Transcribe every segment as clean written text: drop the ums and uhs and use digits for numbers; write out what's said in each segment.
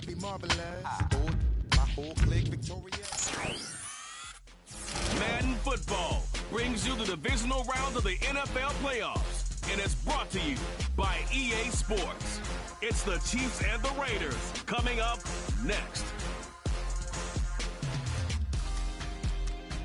be marvelous. My whole clique victorious. Madden football brings you the divisional round of the NFL playoffs, and it's brought to you by EA Sports. It's the Chiefs and the Raiders coming up next.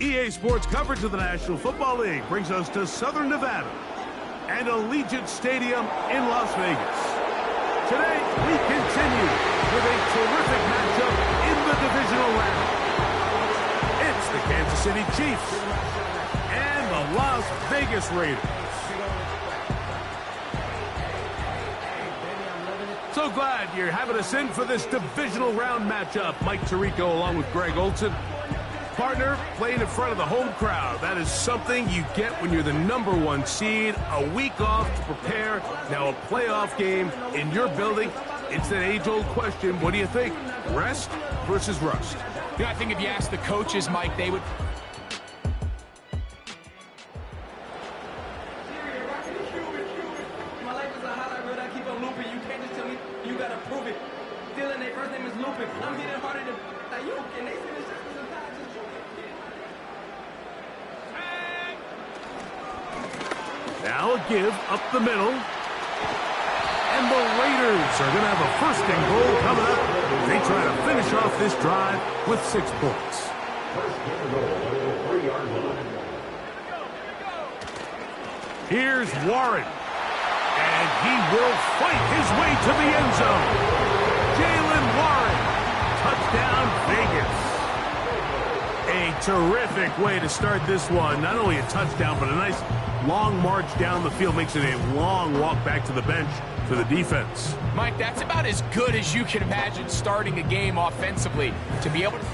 EA Sports coverage of the National Football League brings us to Southern Nevada and Allegiant Stadium in Las Vegas. Today, we continue with a terrific matchup in the divisional round. It's the Kansas City Chiefs and the Las Vegas Raiders. So glad you're having us in for this divisional round matchup. Mike Tirico along with Greg Olson. Partner, playing in front of the home crowd. That is something you get when you're the #1 seed. A week off to prepare. Now a playoff game in your building. It's that age-old question. What do you think? Rest versus rust? You know, I think if you ask the coaches, Mike, they would... My life is a highlight reel that keep on looping. You can't just tell me you gotta prove it. Dylan, their first name is Looping. I'm hitting harder than you, and they say this just sometimes just Now a give up the middle. And the Raiders are going to have a first and goal coming up. They try to finish off this drive with 6 points. Here's Warren. And he will fight his way to the end zone. Jalen Warren. Touchdown, Vegas. A terrific way to start this one. Not only a touchdown, but a nice long march down the field. Makes it a long walk back to the bench for the defense. Mike, that's about as good as you can imagine starting a game offensively. To be able to...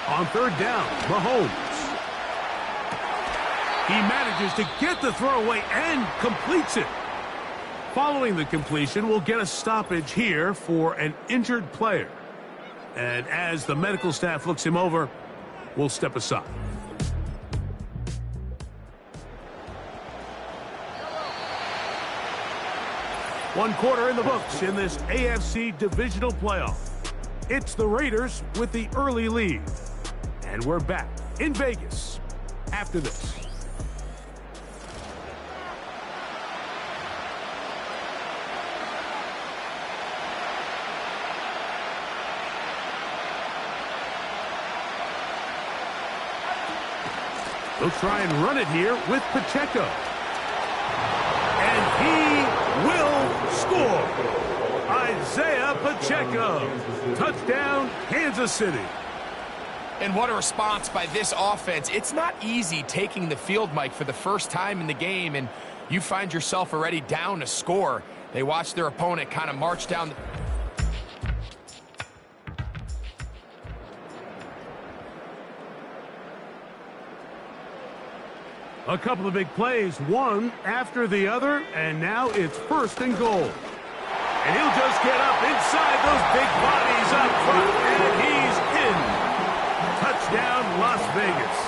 On third down, Mahomes. He manages to get the throw away and completes it. Following the completion, we'll get a stoppage here for an injured player. And as the medical staff looks him over, we'll step aside. One quarter in the books in this AFC divisional playoff. It's the Raiders with the early lead. And we're back in Vegas after this. They'll try and run it here with Pacheco. And he will score. Isaiah Pacheco. Touchdown, Kansas City. And what a response by this offense. It's not easy taking the field, Mike, for the first time in the game, and you find yourself already down a score. They watch their opponent kind of march down the... A couple of big plays, one after the other, and now it's first and goal. And he'll just get up inside those big bodies up front, and he's in. Touchdown, Las Vegas.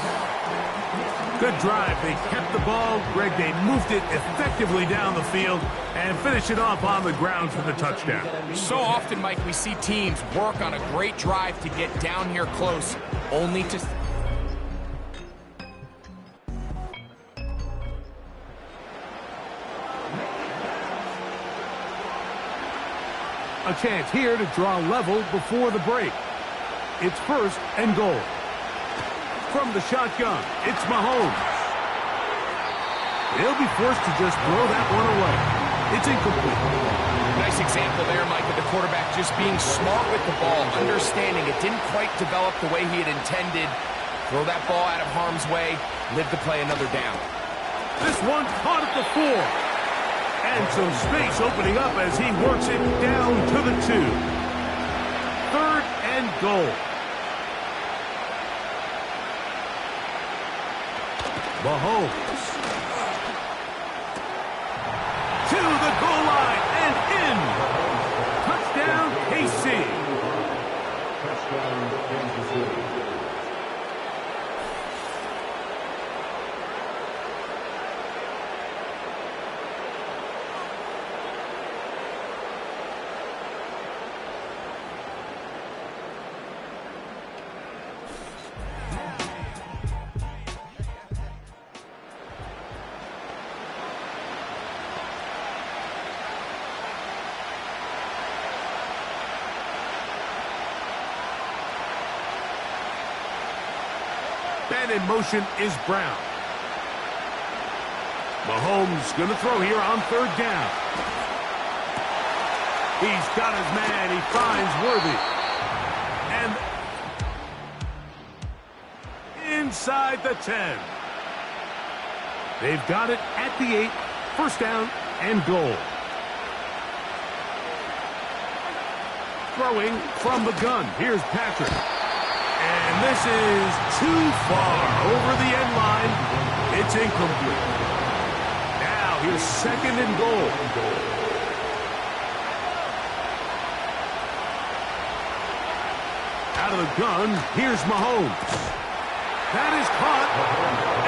Good drive. They kept the ball. Greg, they moved it effectively down the field and finish it off on the ground for the touchdown. So often, Mike, we see teams work on a great drive to get down here close, only to... A chance here to draw level before the break. It's first and goal. From the shotgun, it's Mahomes. He'll be forced to just throw that one away. It's incomplete. Nice example there, Mike, of the quarterback just being smart with the ball, understanding it didn't quite develop the way he had intended. Throw that ball out of harm's way, live to play another down. This one caught at the 4. And some space opening up as he works it down to the 2. Third and goal. Mahomes. To the goal line and in. Touchdown, And in motion is Brown. Mahomes going to throw here on third down. He's got his man. He finds Worthy. And inside the 10. They've got it at the 8. First down and goal. Throwing from the gun. Here's Patrick. And this is too far over the end line. It's incomplete. Now here's second and goal. Out of the gun, here's Mahomes. That is caught,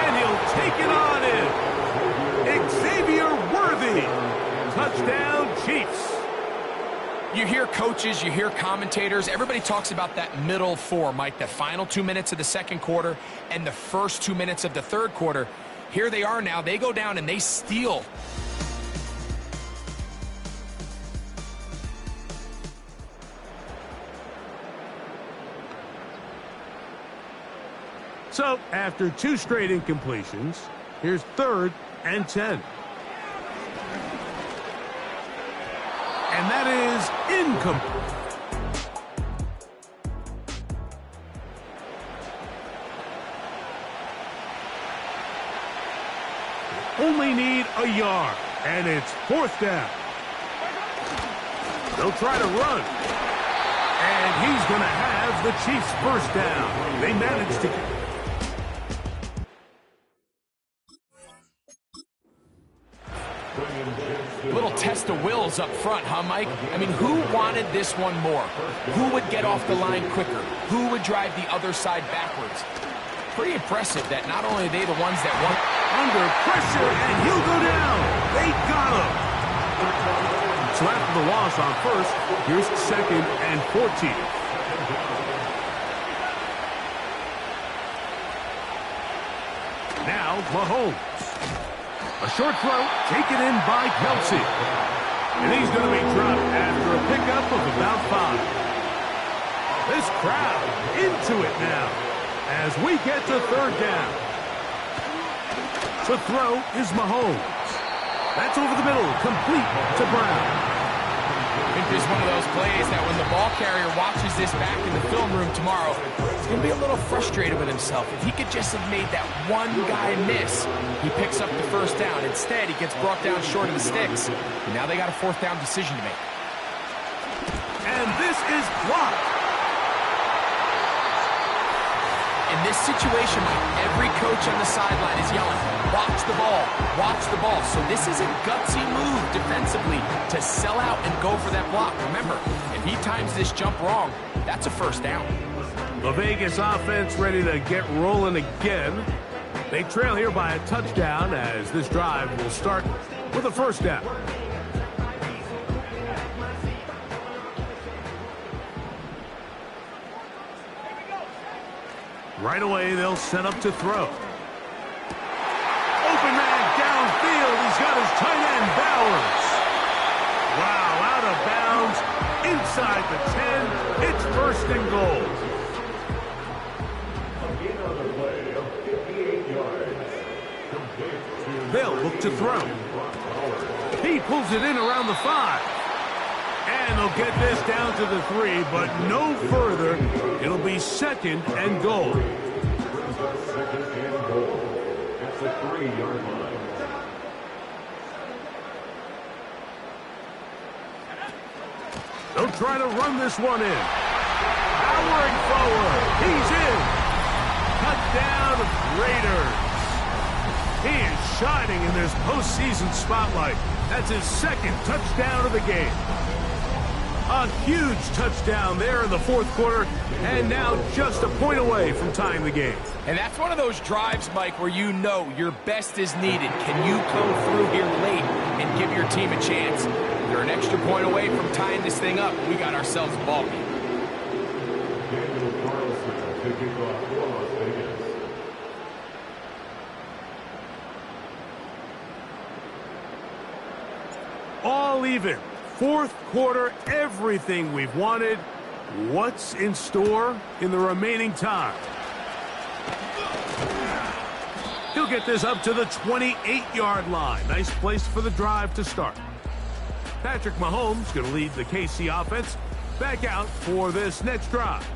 and he'll take it on in. Xavier Worthy. Touchdown, Chiefs. You hear coaches, you hear commentators, everybody talks about that middle four, Mike, the final 2 minutes of the second quarter and the first 2 minutes of the third quarter. Here they are now. They go down and they steal. So, after 2 straight incompletions, here's third and 10. And that is incomplete. Only need a yard, and it's fourth down. They'll try to run. And he's going to have the Chiefs first down. They managed to... Little test of wills up front, huh, Mike? I mean, who wanted this one more? Who would get off the line quicker? Who would drive the other side backwards? Pretty impressive that not only are they the ones that won. Under pressure, and he'll go down. They got him. So after the loss on first, here's second and 14. Now Mahomes. A short throw taken in by Kelsey. And he's going to be dropped after a pickup of about 5. This crowd into it now as we get to third down. The throw is Mahomes. That's over the middle, complete to Brown. I think this is one of those plays that when the ball carrier watches this back in the film room tomorrow, he's going to be a little frustrated with himself. If he could just have made that one guy miss, he picks up the first down. Instead, he gets brought down short of the sticks. And now they got a fourth down decision to make. And this is blocked. In this situation, every coach on the sideline is yelling, watch the ball, watch the ball. So this is a gutsy move defensively to sell out and go for that block. Remember, if he times this jump wrong, that's a first down. The Vegas offense ready to get rolling again. They trail here by a touchdown as this drive will start with a first down. Right away, they'll set up to throw. Open man downfield. He's got his tight end, Bowers. Wow, out of bounds. Inside the 10. It's first and goal. They'll look to throw. He pulls it in around the 5. And they'll get this down to the 3, but no further. It'll be second and goal. It's the 3-yard line. They'll try to run this one in. Powering forward. He's in. Touchdown, Raiders. He is shining in this postseason spotlight. That's his second touchdown of the game. A huge touchdown there in the fourth quarter, and now just a point away from tying the game. And that's one of those drives, Mike, where you know your best is needed. Can you come through here late and give your team a chance? They're an extra point away from tying this thing up. We got ourselves a ball game. All even. Fourth quarter, everything we've wanted. What's in store in the remaining time? They'll get this up to the 28-yard line. Nice place for the drive to start. Patrick Mahomes going to lead the KC offense back out for this next drive.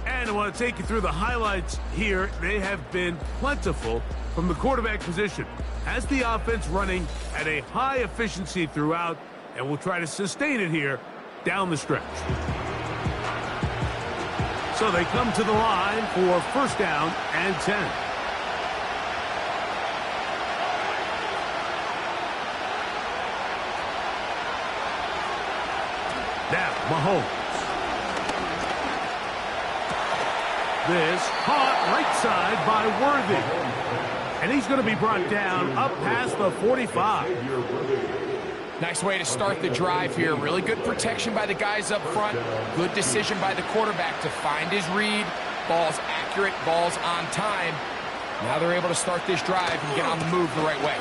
And I want to take you through the highlights here. They have been plentiful from the quarterback position. Has the offense running at a high efficiency throughout, and will try to sustain it here down the stretch. So they come to the line for first down and 10. Now, Mahomes. This caught right side by Worthy. And he's going to be brought down up past the 45. Nice way to start the drive here. Really good protection by the guys up front. Good decision by the quarterback to find his read. Ball's accurate, ball's on time. Now they're able to start this drive and get on the move the right way.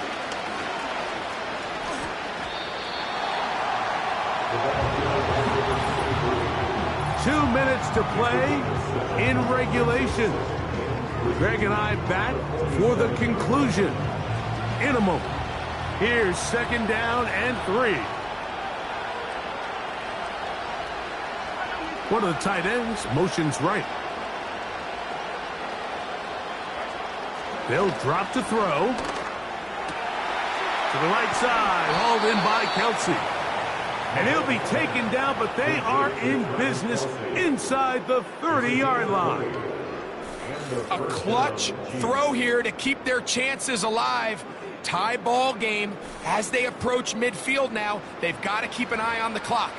Two minutes to play in regulation. Greg and I back for the conclusion in a moment. Here's second down and 3. One of the tight ends motions right. They'll drop to throw. To the right side, hauled in by Kelsey. And he'll be taken down, but they are in business inside the 30-yard line. A clutch throw here to keep their chances alive. Tie ball game as they approach midfield now. They've got to keep an eye on the clock.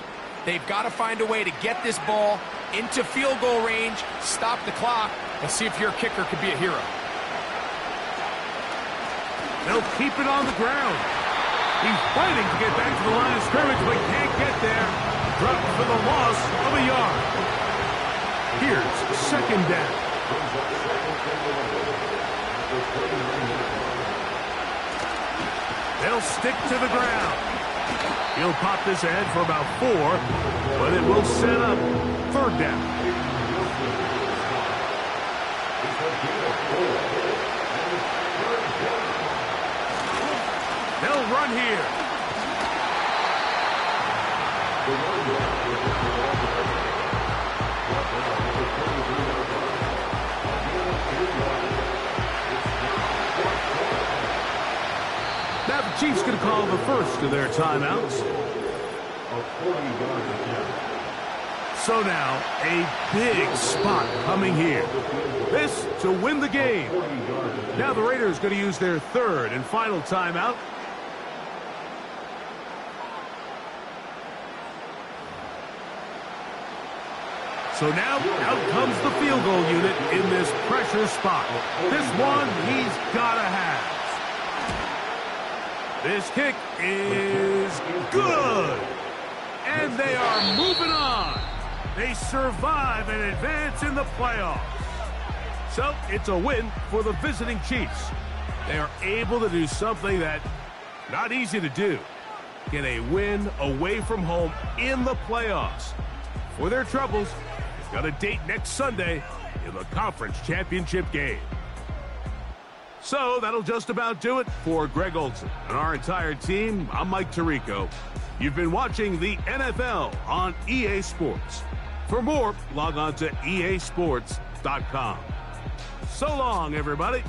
They've got to find a way to get this ball into field goal range, stop the clock, and see if your kicker could be a hero. They'll keep it on the ground. He's fighting to get back to the line of scrimmage, but can't get there. Dropped for the loss of a yard. Here's second down. They'll stick to the ground. He'll pop this ahead for about 4, but it will set up third down. They'll run here. Now the Chiefs going to call the first of their timeouts. So now a big spot coming here. This to win the game. Now the Raiders going to use their third and final timeout. So now out comes the field goal unit in this pressure spot. This one he's got to have. This kick is good. And they are moving on. They survive and advance in the playoffs. So it's a win for the visiting Chiefs. They are able to do something that not easy to do. Get a win away from home in the playoffs. For their troubles, they've got a date next Sunday in the conference championship game. So that'll just about do it for Greg Olson and our entire team. I'm Mike Tirico. You've been watching the NFL on EA Sports. For more, log on to easports.com. So long, everybody.